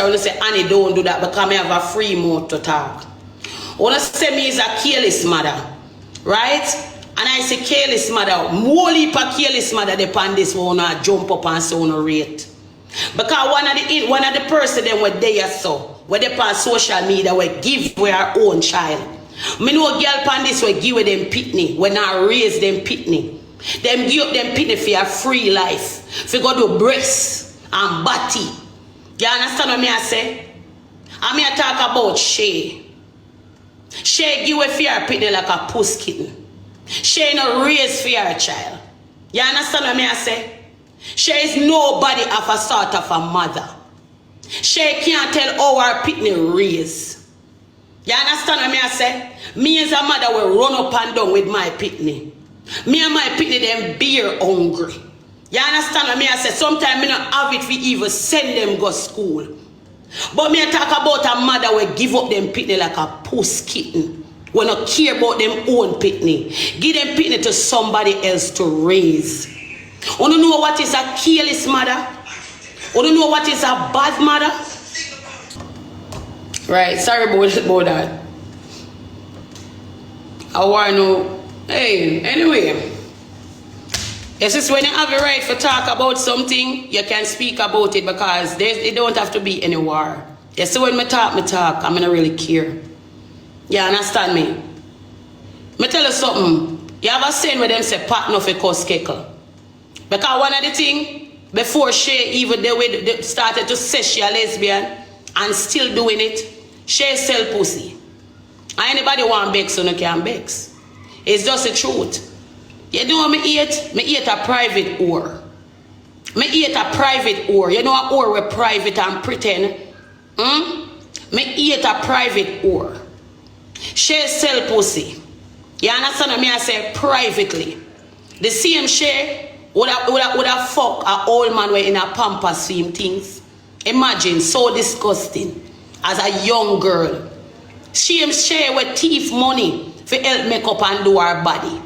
I say, Annie, don't do that because I have a free mouth to talk. I want to say me is a careless mother, right? And I say careless mother, more heap of careless mother depend this one jump up and so on rate. Because one of the person them were there so, where they on social media we give we our own child. Me know girl pan this we give them pitney when I raise them pitney. Them give up them pitney for a free life. For go do breasts and body. You understand what me I say? I mean I talk about Shay. Shay give a fear pitney like a puss kitten. Shay no raise for her child. You understand what me I say? Shay is nobody of a sort of a mother. Shay can't tell how her pitney raise. You understand what me I say? Me as a mother will run up and down with my pitney. Me and my pitney them beer hungry. You understand what me I say? Sometimes me not have it for even send them go school. But me I talk about a mother will give up them pitney like a puss kitten. We not care about them own pitney. Give them pitney to somebody else to raise. You don't know what is a careless mother? You don't know what is a bad mother? Right, sorry about that. I want to know. Hey, anyway. This is when you have a right to talk about something, you can speak about it because it don't have to be any war. You see when me talk, I'm not really care. You understand me? Me tell you something. You have a saying where them say pat no for cuss keckle. Because one of the things, before Shay even they started to say she a lesbian and still doing it, Shay sell pussy. And anybody want bex so no can bex. It's just the truth. You know what me eat? Me eat a private whore. Me eat a private whore. You know a whore we private and pretend? Me eat a private whore. Shay sell pussy. You understand what me I say? Privately. The same Shay would have fuck a old man in a pampas for him things. Imagine, so disgusting. As a young girl. Shay with thief money for help make up and do her body.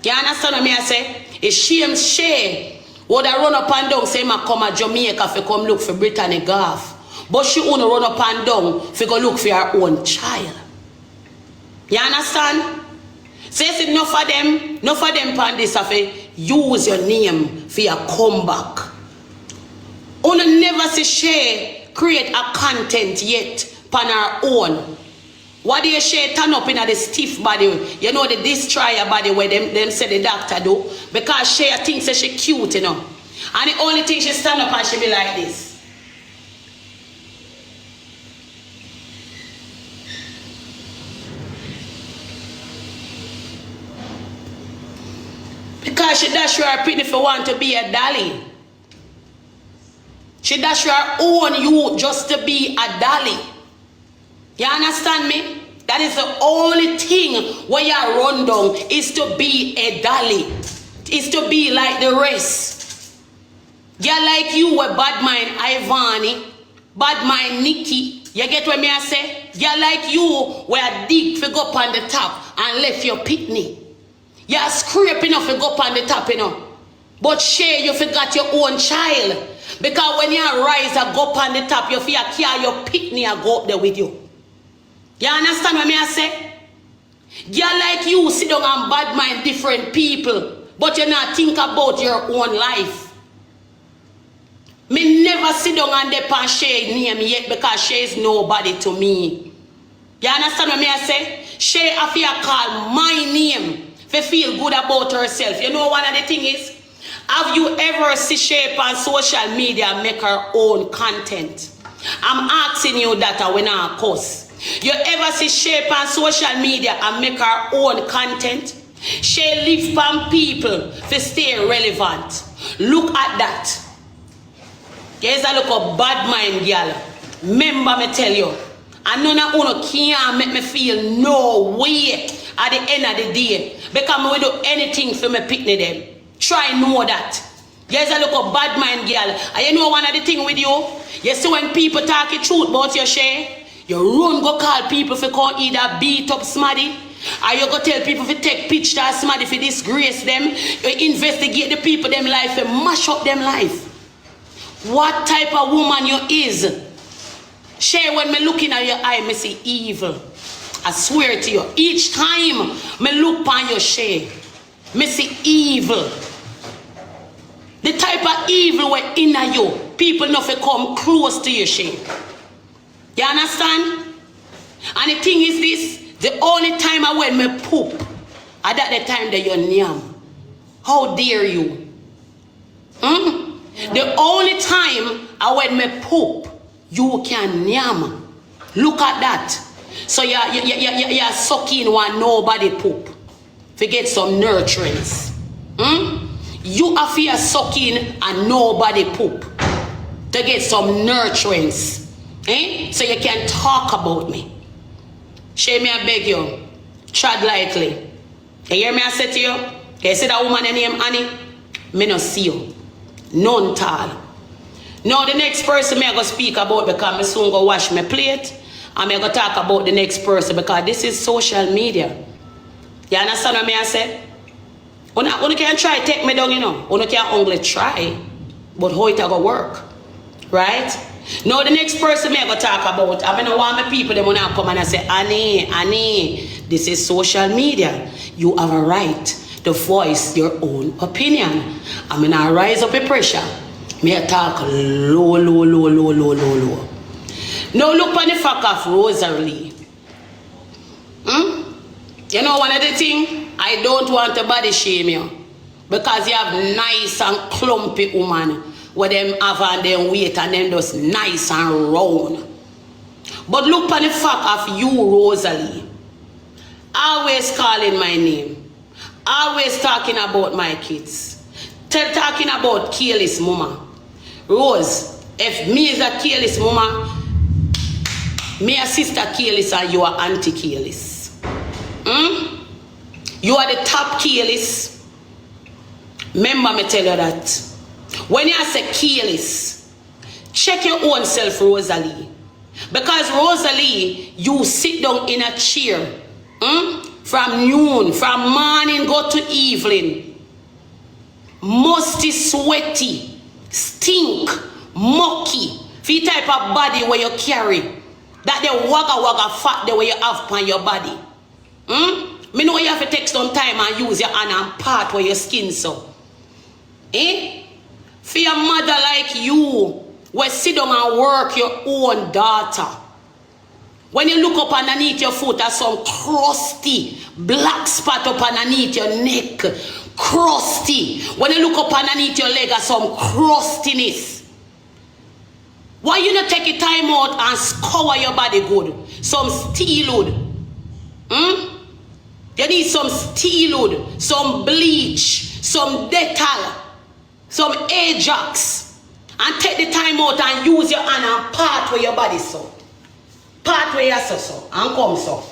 You understand what me I say? If Shay would have run up and down, say I come to Jamaica for come look for Brittany Golf. But she wanna run up and down for go look for her own child. You understand? So you see, enough of them pan this of use your name for your comeback. Only never see Shay create a content yet pan her own. What do you Shay turn up in the stiff body? You know the destroyer body where them say the doctor do. Because Shay thinks that she cute, you know. And the only thing she stand up and she be like this. Because she dash her pitney for want to be a dolly. She dash her own you just to be a dolly. You understand me? That is the only thing where you run down is to be a dolly. Is to be like the rest. Yeah, like you were bad mind Ivani, bad mind Nikki. You get what me I say? Yeah, like you were dig for go up on the top and left your pitney. You're scraping off and go up on the top, you know. But Shay, you forgot your own child. Because when you rise and go up on the top, you feel carry your pitney and go up there with you. You understand what me I say? You're like you sit down and bad mind different people, but you not think about your own life. Me never sit down and depend Shay name yet because Shay is nobody to me. You understand what me I say? Shay I feel call my name. If feel good about herself. You know one of the thing is, have you ever seen Shay on social media make her own content? I'm asking you that when I cuss. You ever see Shay on social media and make her own content? Shay live from people to stay relevant. Look at that. Here's a look of bad mind girl. Remember me tell you. And none of you can't make me feel no way at the end of the day. Because I will do anything for me pitney them. Try know that. There's a look of bad mind girl. And you know one of the thing with you? You see when people talk the truth about your Shay, you run go call people for come either beat up somebody, or you go tell people to take pictures of somebody for disgrace them. You investigate the people them life and mash up them life. What type of woman you is? Shay, when me looking at your eye, me see evil. I swear to you, each time me look upon your Shay, me see evil. The type of evil where in you, people not come close to your Shay. You understand? And the thing is this, the only time I when me poop, at that the time that you're nyam. How dare you? The only time I when me poop, you can nyam. Look at that. So you're sucking one nobody poop. Forget some nurturance. You are here sucking and nobody poop. To get some nurturance. So you can talk about me. Shay, me I beg you. Tread lightly. You hear me I say to you? You see that woman named Annie? Me no see you. None tall. Now the next person me I go speak about because me soon go wash my plate. And me I go talk about the next person because this is social media. You understand what me I say? You can try take me down, you know. You can only try. But how it go work? Right? Now the next person me I go talk about, I don't want my people them wanna come and I say, Annie, this is social media. You have a right to voice your own opinion. I'm gonna rise up the pressure. Me I talk low. Now look on the fact of Rosealee. You know one of the things, I don't want to body shame you. Because you have nice and clumpy woman. Where them have and them weight and them just nice and round. But look on the fact of you, Rosalie. Always calling my name. Always talking about my kids. Talking about careless mama. Rose, if me is a careless mama, me a sister careless and you are auntie careless. You are the top careless. Remember me tell you that. When you say careless, check your own self, Rosalie. Because Rosalie, you sit down in a chair from noon, from morning go to evening. Musty, sweaty, stink, mucky. The type of body where you carry. That the wagga fat the way you have on your body. Me know you have to take some time and use your hand and part where your skin so. For your mother like you, will sit down and work your own daughter. When you look up underneath your foot, there's some crusty black spot up underneath your neck. Crusty. When you look up underneath your leg, there's some crustiness. Why you not take a time out and scour your body good? Some steel wood. You need some steel wood, some bleach, some Dettol, some Ajax. And take the time out and use your hand and part where your body so. Part where you so. And come so.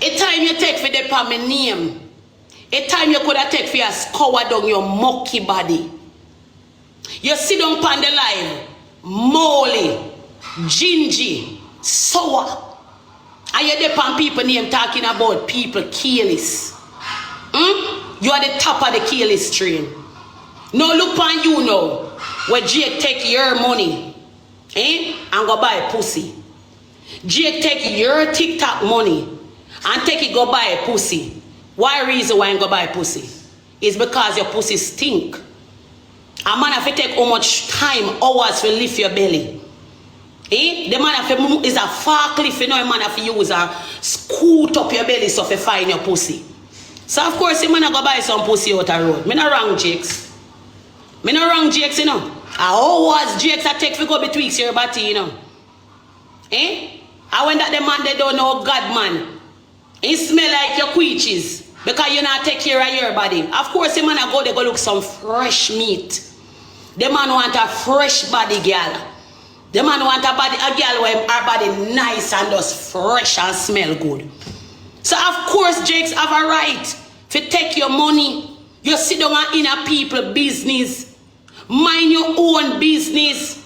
A time you take for the my name. A time you could have take for your scour down your mucky body. You sit down on the line, moldy, gingy, sour. And you depend people name talking about people careless. You are the top of the careless train. Now look on you now. Where Jake take your money and go buy pussy. Jake take your TikTok money and take it go buy a pussy. Why reason why you go buy pussy? It's because your pussy stink. A man have to take how much time, hours to lift your belly. The man have to is a forklift, you know, a man have to use a scoot up your belly so to find your pussy. So of course the man go buy some pussy out the road. Me not wrong, Jakes. Me not wrong, Jakes, you know. How was Jakes I take for go betwixt your body, you know. And when that the man they don't know God man. He smell like your queeches. Because you not take care of your body. Of course, the man go, they go look some fresh meat. The man want a fresh body girl. The man want a girl where her body nice and just fresh and smell good. So of course, Jakes have a right to take your money. You sit down in a people business. Mind your own business.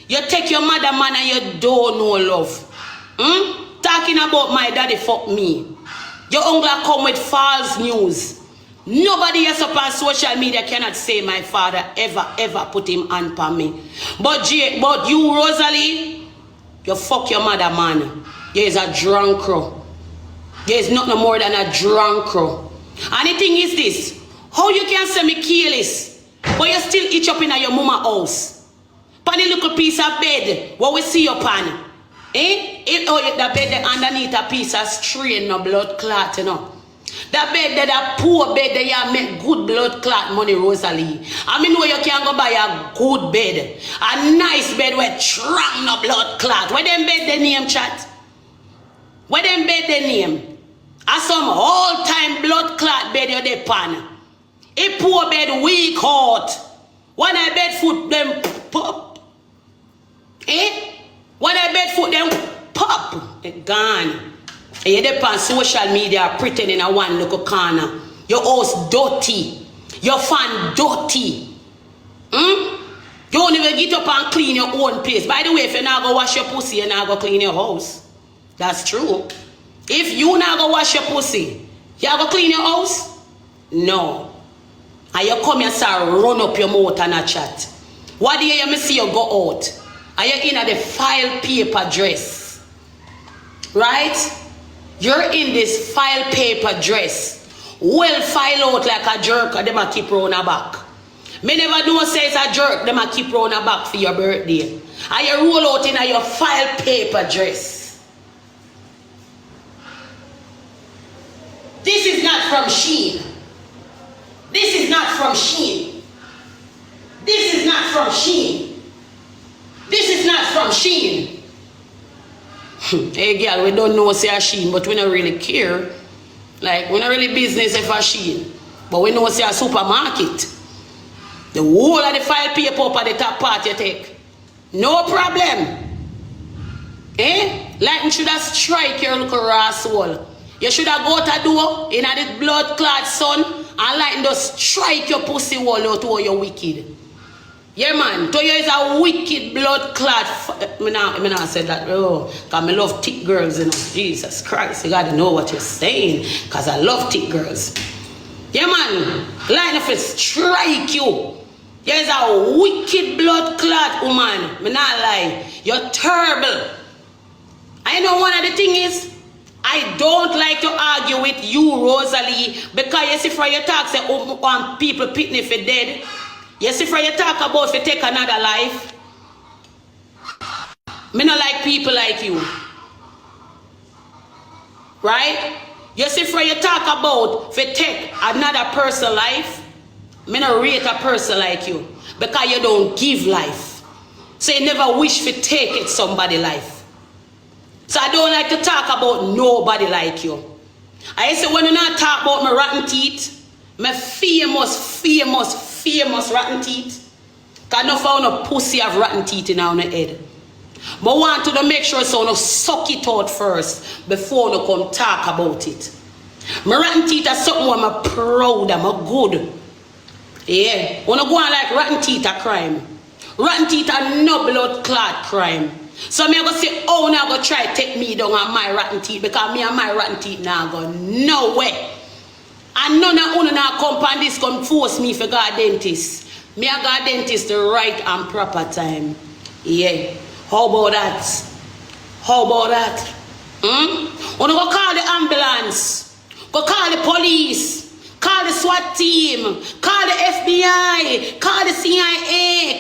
You take your mother man and you don't know love. Talking about my daddy fuck me. Your uncle come with false news. Nobody else up on social media cannot say my father ever put him on for me. But you, Rosalie, you fuck your mother, man. You is a drunk crow. There is nothing more than a drunk crow. And the thing is this, how you can say me careless, but you still itch up in your mama house? Pan a little piece of bed, what we see up on? The bed underneath a piece of strain, no blood clot, you know. That bed, that poor bed, that you make good blood clot money, Rosalie. I mean, where you can go buy a good bed, a nice bed with strong no blood clot. Where them bed the name, chat? Where them bed the name? A some all-time blood clot bed you dey pan. A poor bed weak hot. When I bed foot them pop. When I bed foot them pop. It gone. And you dey on social media pretending in one little corner. Your house dirty. Your fan dirty. You don't even get up and clean your own place. By the way, if you not go wash your pussy, you not go clean your house. That's true. If you not go wash your pussy, you go clean your house? No. And you come here and start run up your mouth and a chat. What do you see you go out? Are you in the file paper dress? Right? You're in this file paper dress. Well file out like a jerk and them a keep round a back. Me never do say it's a jerk, them a keep round a back for your birthday. And you roll out in your file paper dress. This is not from Sheen. This is not from Sheen. This is not from Sheen. This is not from Sheen. Hey girl, we don't know say a Sheen, but we don't really care. Like, we don't really business if a Sheen. But we know say a supermarket. The whole of the file paper up at the top part you take. No problem. Like you should have strike your little raw soul. You should have go to door in the blood clot sun and like just strike your pussy wall out to you're wicked. Yeah man, to you is a wicked blood clot. I not said that, because I love thick girls, you know. Jesus Christ, you gotta know what you're saying, because I love thick girls. Yeah man, like if it strike you, you is a wicked blood clot woman. I not lie, you're terrible. I know one of the things is, I don't like to argue with you, Rosalie, because you see for your talk say when people pitney for dead. You see for your talk about if you take another life. Me not like people like you. Right? You see for your talk about if you take another person's life. Me not rate a person like you. Because you don't give life. So you never wish to take it somebody's life. So I don't like to talk about nobody like you. I say when you not talk about my rotten teeth, my famous rotten teeth, because I found a pussy of rotten teeth in our head. But I want to make sure so you suck it out first before you come talk about it. My rotten teeth are something I'm proud of, I'm good. Yeah, when I go on like rotten teeth are crime. Rotten teeth are no blood clot crime. So me go say, oh, now go try to take me down on my rotten teeth because me and my rotten teeth now go nowhere. And none of you now come and this come force me for go dentist. Me I go dentist the right and proper time. Yeah. How about that? How about that? Wanna go call the ambulance, go call the police, call the SWAT team, call the FBI, call the CIA,